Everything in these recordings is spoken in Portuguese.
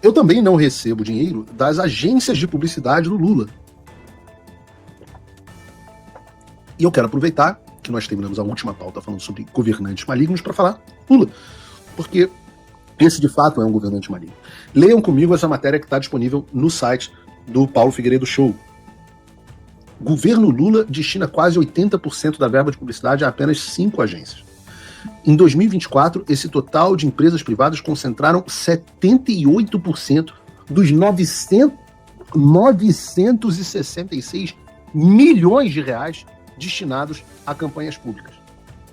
Eu também não recebo dinheiro das agências de publicidade do Lula. E eu quero aproveitar que nós terminamos a última pauta falando sobre governantes malignos para falar Lula. Porque esse, de fato, é um governante maligno. Leiam comigo essa matéria que está disponível no site do Paulo Figueiredo Show. Governo Lula destina quase 80% da verba de publicidade a apenas 5 agências. Em 2024, esse total de empresas privadas concentraram 78% dos 966 milhões de reais destinados a campanhas públicas.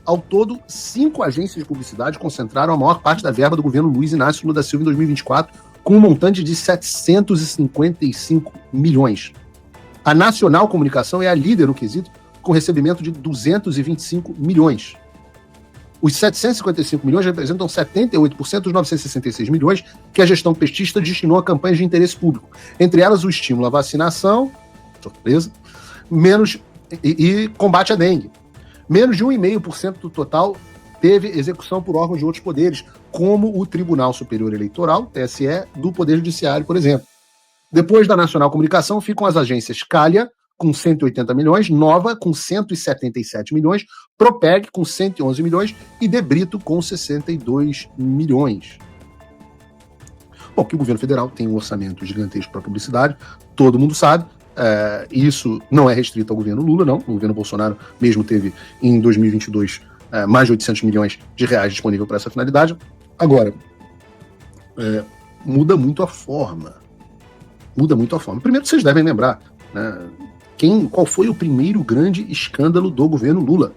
Ao todo, 5 agências de publicidade concentraram a maior parte da verba do governo Luiz Inácio Lula da Silva em 2024, com um montante de 755 milhões. A Nacional Comunicação é a líder no quesito, com recebimento de 225 milhões. Os 755 milhões representam 78% dos 966 milhões que a gestão petista destinou a campanhas de interesse público. Entre elas, o estímulo à vacinação, surpresa, e combate à dengue. Menos de 1,5% do total teve execução por órgãos de outros poderes, como o Tribunal Superior Eleitoral, TSE, do Poder Judiciário, por exemplo. Depois da Nacional Comunicação ficam as agências Calha, com 180 milhões, Nova, com 177 milhões, Propeg, com 111 milhões e Debrito, com 62 milhões. Bom, que o governo federal tem um orçamento gigantesco para publicidade, todo mundo sabe. Isso não é restrito ao governo Lula, não. O governo Bolsonaro mesmo teve, em 2022, mais de 800 milhões de reais disponível para essa finalidade. Agora, muda muito a forma. Primeiro, vocês devem lembrar, né, qual foi o primeiro grande escândalo do governo Lula.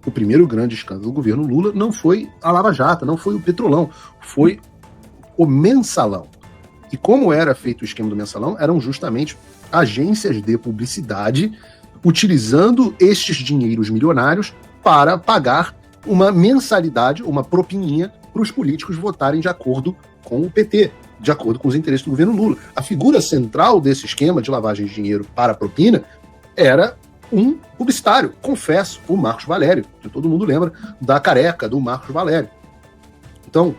O primeiro grande escândalo do governo Lula não foi a Lava Jato, não foi o Petrolão, foi o Mensalão. E como era feito o esquema do Mensalão, eram justamente agências de publicidade utilizando estes dinheiros milionários para pagar uma mensalidade, uma propininha, para os políticos votarem de acordo com o PT, de acordo com os interesses do governo Lula. A figura central desse esquema de lavagem de dinheiro para propina era um publicitário, confesso, o Marcos Valério, que todo mundo lembra da careca do Marcos Valério. Então,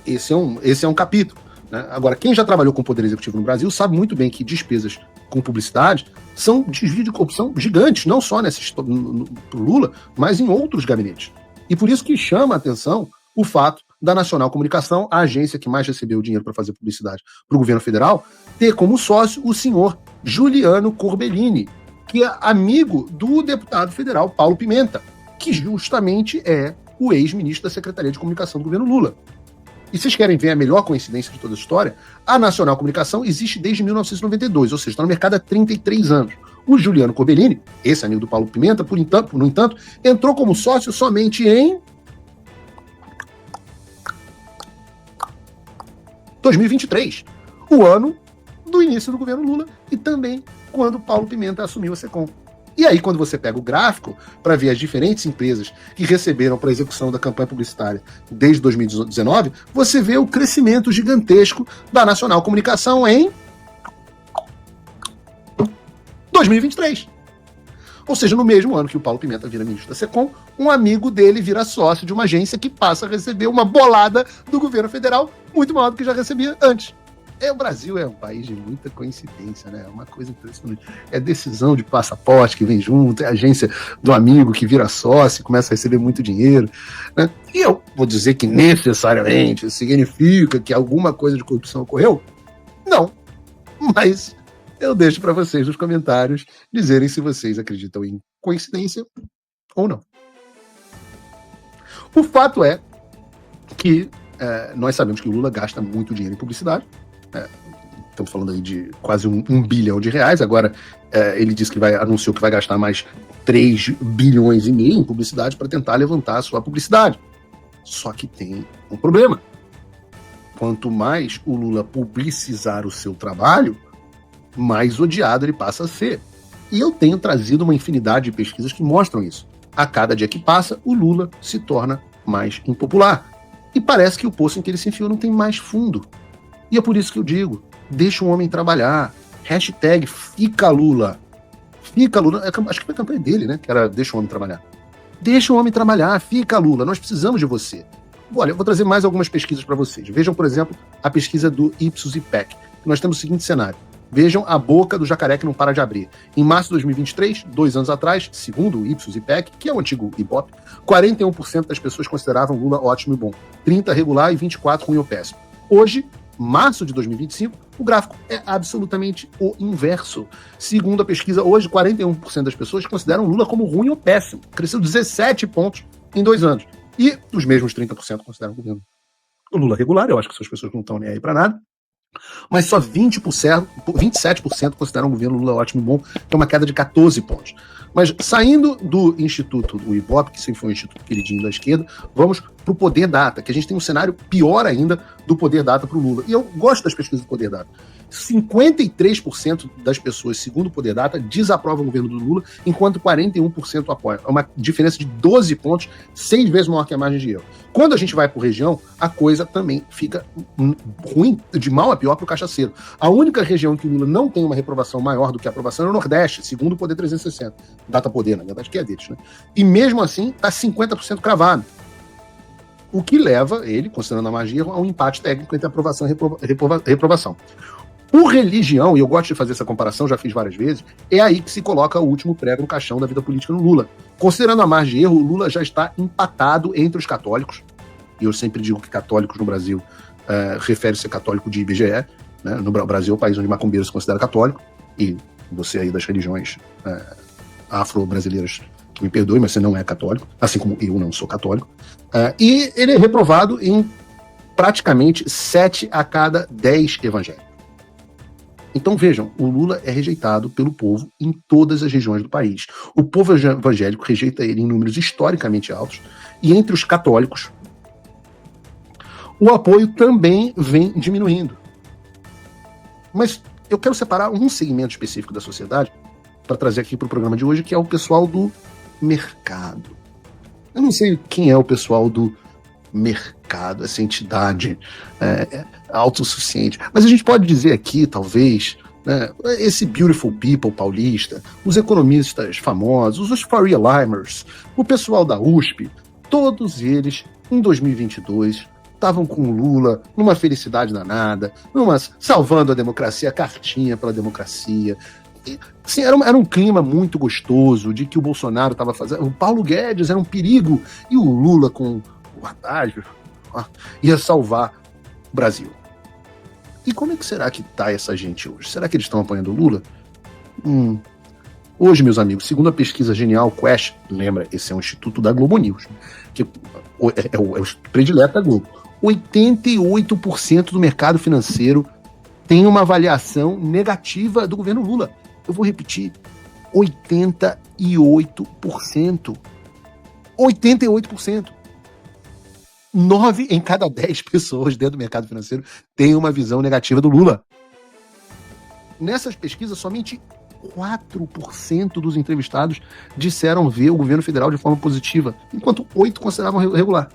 esse é um capítulo. Né? Agora, quem já trabalhou com o Poder Executivo no Brasil sabe muito bem que despesas com publicidade são desvio de corrupção gigantes, não só pro Lula, mas em outros gabinetes. E por isso que chama a atenção o fato da Nacional Comunicação, a agência que mais recebeu dinheiro para fazer publicidade para o governo federal, ter como sócio o senhor Juliano Corbellini, que é amigo do deputado federal Paulo Pimenta, que justamente é o ex-ministro da Secretaria de Comunicação do governo Lula. E vocês querem ver a melhor coincidência de toda a história? A Nacional Comunicação existe desde 1992, ou seja, está no mercado há 33 anos. O Juliano Corbellini, esse amigo do Paulo Pimenta, no entanto, entrou como sócio somente em 2023, o ano do início do governo Lula e também quando Paulo Pimenta assumiu a Secom. E aí, quando você pega o gráfico para ver as diferentes empresas que receberam para a execução da campanha publicitária desde 2019, você vê o crescimento gigantesco da Nacional Comunicação em 2023. Ou seja, no mesmo ano que o Paulo Pimenta vira ministro da Secom, um amigo dele vira sócio de uma agência que passa a receber uma bolada do governo federal muito maior do que já recebia antes. O Brasil é um país de muita coincidência, né? É uma coisa impressionante. É decisão de passaporte que vem junto, é agência do amigo que vira sócio e começa a receber muito dinheiro, né? E eu vou dizer que necessariamente significa que alguma coisa de corrupção ocorreu? Não. Mas eu deixo para vocês nos comentários dizerem se vocês acreditam em coincidência ou não. O fato é que nós sabemos que o Lula gasta muito dinheiro em publicidade. Estamos falando aí de quase um bilhão de reais. Agora ele disse que anunciou que vai gastar mais 3 bilhões e meio em publicidade para tentar levantar a sua publicidade. Só que tem um problema. Quanto mais o Lula publicizar o seu trabalho, mais odiado ele passa a ser. E eu tenho trazido uma infinidade de pesquisas que mostram isso. A cada dia que passa, o Lula se torna mais impopular. E parece que o poço em que ele se enfiou não tem mais fundo. E é por isso que eu digo, deixa o homem trabalhar. Hashtag fica Lula. Fica Lula. Acho que foi a campanha dele, né? Que era deixa o homem trabalhar. Deixa o homem trabalhar, fica Lula. Nós precisamos de você. Olha, eu vou trazer mais algumas pesquisas para vocês. Vejam, por exemplo, a pesquisa do Ipsos IPEC. Nós temos o seguinte cenário. Vejam a boca do jacaré que não para de abrir. Em março de 2023, 2 anos atrás, segundo o Ipsos IPEC, que é o antigo Ibope, 41% das pessoas consideravam Lula ótimo e bom, 30% regular e 24% ruim ou péssimo. Hoje, março de 2025, o gráfico é absolutamente o inverso. Segundo a pesquisa, hoje, 41% das pessoas consideram Lula como ruim ou péssimo. Cresceu 17 pontos em 2 anos. E os mesmos 30% consideram o Lula regular. Eu acho que essas pessoas não estão nem aí para nada. Mas só 27% consideram o governo Lula ótimo e bom, que é uma queda de 14 pontos. Mas saindo do Instituto, do Ibope, que sempre foi um instituto queridinho da esquerda, vamos para o Poder Data, que a gente tem um cenário pior ainda do Poder Data para o Lula. E eu gosto das pesquisas do Poder Data. 53% das pessoas, segundo o Poder Data, desaprovam o governo do Lula, enquanto 41% apoiam. É uma diferença de 12 pontos, 6 vezes maior que a margem de erro. Quando a gente vai por região, a coisa também fica ruim, de mal a pior para o cachaceiro. A única região que o Lula não tem uma reprovação maior do que a aprovação é o Nordeste, segundo o Poder 360. Data Poder, na verdade, que é deles, né? E mesmo assim, está 50% cravado. O que leva ele, considerando a margem de erro, a um empate técnico entre aprovação e reprovação. Por religião, e eu gosto de fazer essa comparação, já fiz várias vezes, é aí que se coloca o último prego no caixão da vida política no Lula. Considerando a margem de erro, o Lula já está empatado entre os católicos, e eu sempre digo que católicos no Brasil refere-se a católico de IBGE, né? No Brasil é o país onde macumbeiro se considera católico, e você aí das religiões afro-brasileiras, que me perdoe, mas você não é católico, assim como eu não sou católico, e ele é reprovado em praticamente 7 a cada 10 evangélicos. Então vejam, o Lula é rejeitado pelo povo em todas as regiões do país. O povo evangélico rejeita ele em números historicamente altos, e entre os católicos, o apoio também vem diminuindo. Mas eu quero separar um segmento específico da sociedade para trazer aqui para o programa de hoje, que é o pessoal do mercado. Eu não sei quem é o pessoal do mercado, essa entidade autossuficiente. Mas a gente pode dizer aqui, talvez, né, esse beautiful people paulista, os economistas famosos, os Faria-Limers, o pessoal da USP, todos eles, em 2022, estavam com o Lula numa felicidade danada, salvando a democracia, cartinha pela democracia. E, assim, era um clima muito gostoso de que o Bolsonaro estava fazendo. O Paulo Guedes era um perigo e o Lula com o Haddad ia salvar o Brasil. E como é que será que tá essa gente hoje? Será que eles estão apoiando o Lula? Hoje, meus amigos, segundo a pesquisa Genial Quest, lembra, esse é um instituto da Globo News, que é o predileto da Globo, 88% do mercado financeiro tem uma avaliação negativa do governo Lula. Eu vou repetir, 88%. 88%. 9 em cada 10 pessoas dentro do mercado financeiro têm uma visão negativa do Lula. Nessas pesquisas, somente 4% dos entrevistados disseram ver o governo federal de forma positiva, enquanto 8% consideravam regular.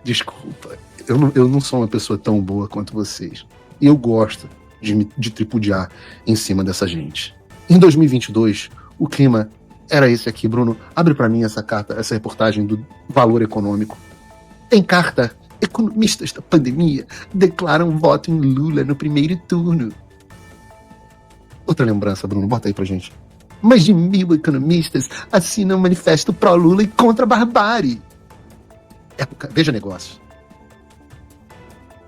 Desculpa, eu não sou uma pessoa tão boa quanto vocês. E eu gosto de tripudiar em cima dessa gente. Em 2022, o clima era esse aqui, Bruno. Abre para mim essa carta, essa reportagem do Valor Econômico. Em carta, economistas da pandemia declaram voto em Lula no primeiro turno. Outra lembrança, Bruno, bota aí pra gente. Mais de 1.000 economistas assinam um manifesto pró-Lula e contra a barbárie. Veja negócio.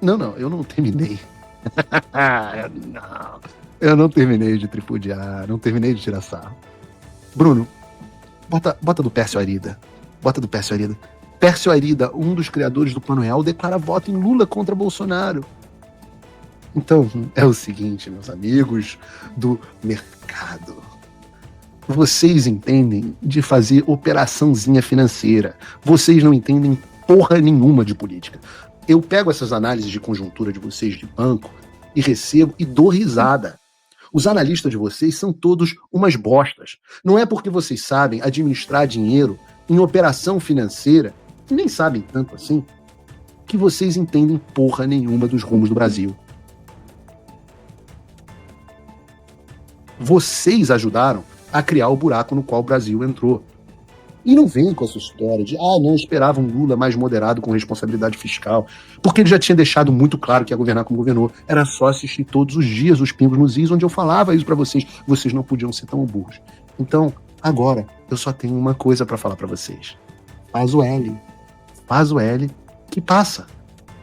Não, eu não terminei. Eu não terminei de tripudiar, não terminei de tirar sarro. Bruno, bota do Pércio Arida. Bota do Pércio Arida. Pércio Arida, um dos criadores do Plano Real, declara voto em Lula contra Bolsonaro. Então, é o seguinte, meus amigos do mercado. Vocês entendem de fazer operaçãozinha financeira. Vocês não entendem porra nenhuma de política. Eu pego essas análises de conjuntura de vocês de banco e recebo e dou risada. Os analistas de vocês são todos umas bostas. Não é porque vocês sabem administrar dinheiro em operação financeira, que nem sabem tanto assim, que vocês entendem porra nenhuma dos rumos do Brasil. Vocês ajudaram a criar o buraco no qual o Brasil entrou. E não vem com essa história de, não esperava um Lula mais moderado com responsabilidade fiscal, porque ele já tinha deixado muito claro que ia governar como governou. Era só assistir todos os dias os Pingos nos Is, onde eu falava isso para vocês. Vocês não podiam ser tão burros. Então, agora, eu só tenho uma coisa para falar para vocês. Faz o L. Faz o L que passa.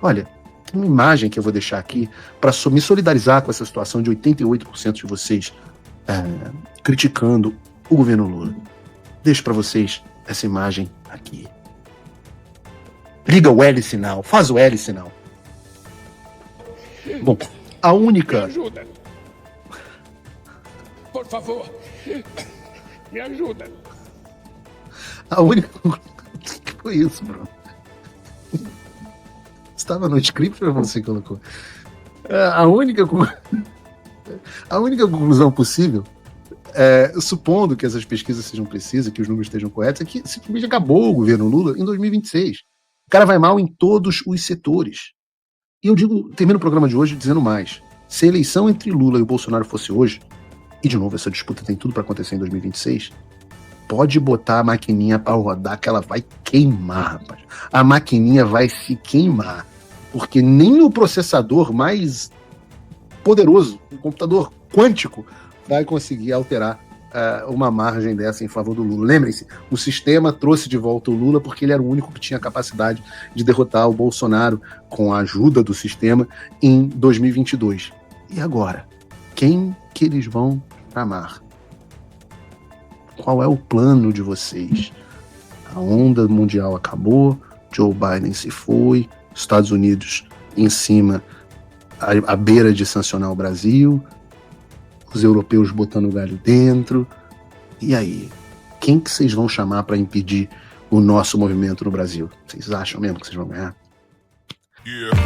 Olha, tem uma imagem que eu vou deixar aqui para me solidarizar com essa situação de 88% de vocês criticando o governo Lula. Deixo para vocês essa imagem aqui. Liga o L sinal, faz o L sinal. Bom, a única... Me ajuda. Por favor, me ajuda. A única... O que foi isso, Bruno? Estava no script ou você colocou? A única conclusão possível, supondo que essas pesquisas sejam precisas, que os números estejam corretos, é que simplesmente acabou o governo Lula em 2026. O cara vai mal em todos os setores. E eu termino o programa de hoje dizendo mais. Se a eleição entre Lula e o Bolsonaro fosse hoje, e de novo essa disputa tem tudo para acontecer em 2026, pode botar a maquininha para rodar que ela vai queimar, rapaz. A maquininha vai se queimar. Porque nem o processador mais poderoso, o computador quântico, vai conseguir alterar uma margem dessa em favor do Lula. Lembrem-se, o sistema trouxe de volta o Lula porque ele era o único que tinha capacidade de derrotar o Bolsonaro com a ajuda do sistema em 2022. E agora? Quem que eles vão chamar? Qual é o plano de vocês? A onda mundial acabou, Joe Biden se foi, Estados Unidos em cima, à beira de sancionar o Brasil, os europeus botando o galho dentro. E aí? Quem que vocês vão chamar para impedir o nosso movimento no Brasil? Vocês acham mesmo que vocês vão ganhar? Yeah.